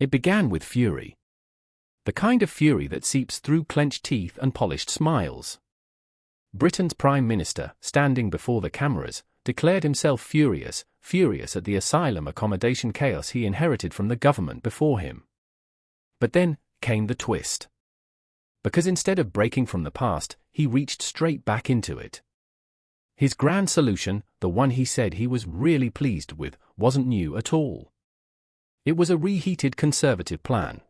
It began with fury. The kind of fury that seeps through clenched teeth and polished smiles. Britain's Prime Minister, standing before the cameras, declared himself furious at the asylum accommodation chaos he inherited from the government before him. But then came the twist. Because instead of breaking from the past, he reached straight back into it. His grand solution, the one he said he was really pleased with, wasn't new at all. It was a reheated Conservative plan.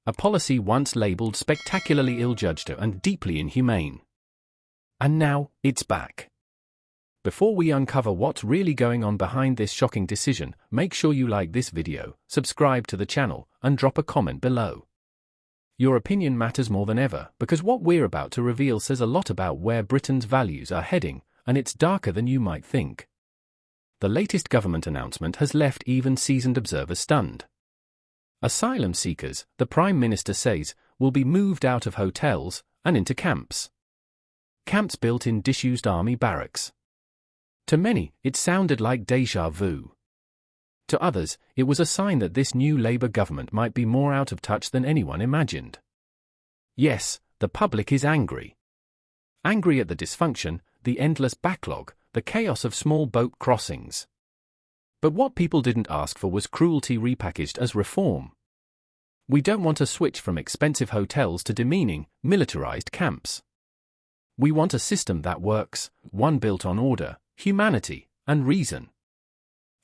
A policy once labelled spectacularly ill-judged and deeply inhumane. And now, it's back. Before we uncover what's really going on behind this shocking decision, make sure you like this video, subscribe to the channel, and drop a comment below. Your opinion matters more than ever, because what we're about to reveal says a lot about where Britain's values are heading, and it's darker than you might think. The latest government announcement has left even seasoned observers stunned. Asylum seekers, the Prime Minister says, will be moved out of hotels and into camps. Camps built in disused army barracks. To many, it sounded like déjà vu. To others, it was a sign that this new Labour government might be more out of touch than anyone imagined. Yes, the public is angry. Angry at the dysfunction, the endless backlog, the chaos of small boat crossings. But what people didn't ask for was cruelty repackaged as reform. We don't want a switch from expensive hotels to demeaning, militarized camps. We want a system that works, one built on order, humanity, and reason.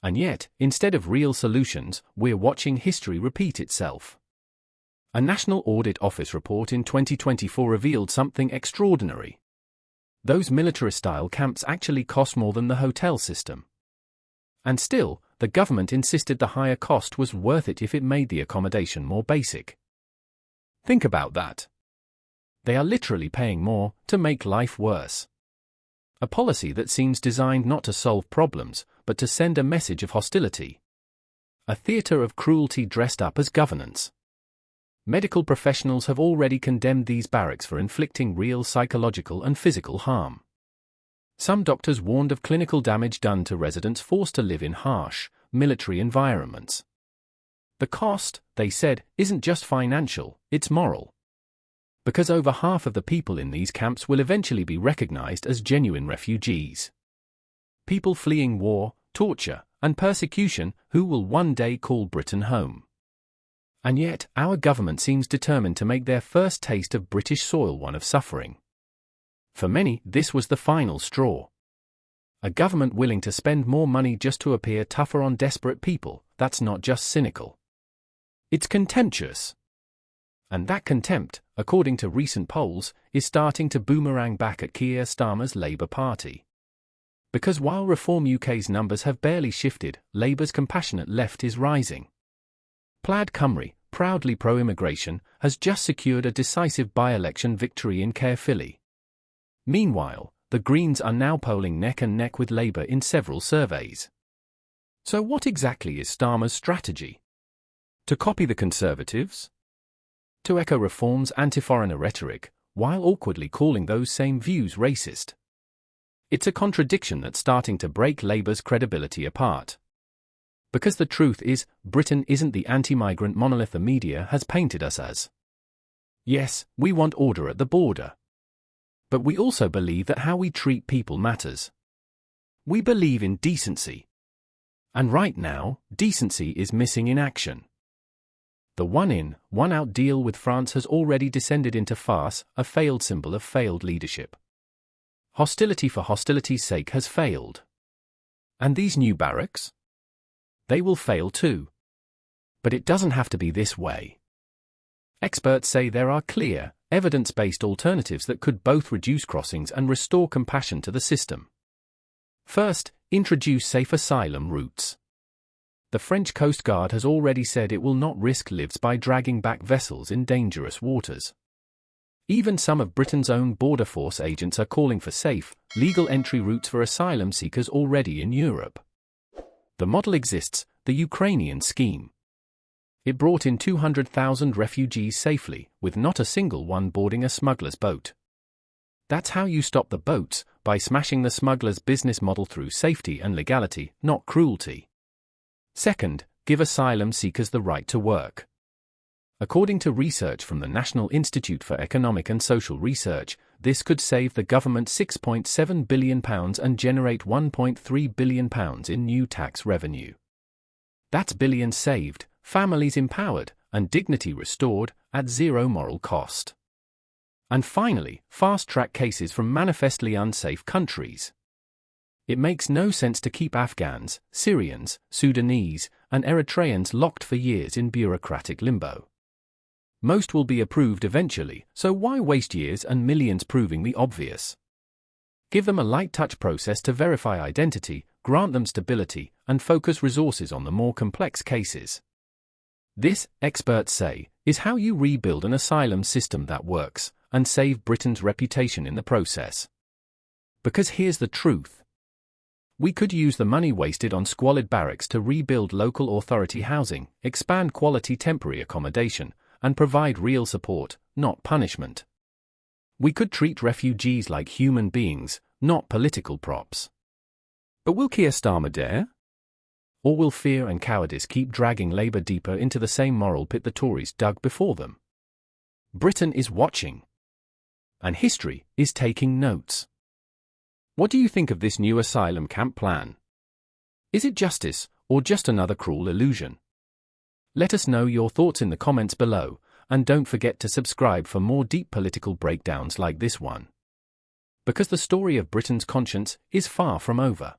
And yet, instead of real solutions, we're watching history repeat itself. A National Audit Office report in 2024 revealed something extraordinary. Those military-style camps actually cost more than the hotel system. And still, the government insisted the higher cost was worth it if it made the accommodation more basic. Think about that. They are literally paying more to make life worse. A policy that seems designed not to solve problems, but to send a message of hostility. A theatre of cruelty dressed up as governance. Medical professionals have already condemned these barracks for inflicting real psychological and physical harm. Some doctors warned of clinical damage done to residents forced to live in harsh, military environments. The cost, they said, isn't just financial, it's moral. Because over half of the people in these camps will eventually be recognized as genuine refugees. People fleeing war, torture, and persecution who will one day call Britain home. And yet, our government seems determined to make their first taste of British soil one of suffering. For many, this was the final straw. A government willing to spend more money just to appear tougher on desperate people, that's not just cynical. It's contemptuous. And that contempt, according to recent polls, is starting to boomerang back at Keir Starmer's Labour Party. Because while Reform UK's numbers have barely shifted, Labour's compassionate left is rising. Plaid Cymru, proudly pro-immigration, has just secured a decisive by-election victory in Caerphilly. Meanwhile, the Greens are now polling neck and neck with Labour in several surveys. So what exactly is Starmer's strategy? To copy the Conservatives? To echo Reform's anti-foreigner rhetoric, while awkwardly calling those same views racist? It's a contradiction that's starting to break Labour's credibility apart. Because the truth is, Britain isn't the anti-migrant monolith the media has painted us as. Yes, we want order at the border. But we also believe that how we treat people matters. We believe in decency. And right now, decency is missing in action. The one-in, one-out deal with France has already descended into farce, a failed symbol of failed leadership. Hostility for hostility's sake has failed. And these new barracks? They will fail too. But it doesn't have to be this way. Experts say there are clear, evidence-based alternatives that could both reduce crossings and restore compassion to the system. First, introduce safe asylum routes. The French Coast Guard has already said it will not risk lives by dragging back vessels in dangerous waters. Even some of Britain's own border force agents are calling for safe, legal entry routes for asylum seekers already in Europe. The model exists, the Ukrainian scheme. It brought in 200,000 refugees safely, with not a single one boarding a smuggler's boat. That's how you stop the boats, by smashing the smuggler's business model through safety and legality, not cruelty. Second, give asylum seekers the right to work. According to research from the National Institute for Economic and Social Research, this could save the government £6.7 billion and generate £1.3 billion in new tax revenue. That's billions saved, families empowered, and dignity restored, at zero moral cost. And finally, fast-track cases from manifestly unsafe countries. It makes no sense to keep Afghans, Syrians, Sudanese, and Eritreans locked for years in bureaucratic limbo. Most will be approved eventually, so why waste years and millions proving the obvious? Give them a light-touch process to verify identity, grant them stability, and focus resources on the more complex cases. This, experts say, is how you rebuild an asylum system that works, and save Britain's reputation in the process. Because here's the truth. We could use the money wasted on squalid barracks to rebuild local authority housing, expand quality temporary accommodation, and provide real support, not punishment. We could treat refugees like human beings, not political props. But will Keir Starmer dare? Or will fear and cowardice keep dragging Labour deeper into the same moral pit the Tories dug before them? Britain is watching. And history is taking notes. What do you think of this new asylum camp plan? Is it justice, or just another cruel illusion? Let us know your thoughts in the comments below, and don't forget to subscribe for more deep political breakdowns like this one. Because the story of Britain's conscience is far from over.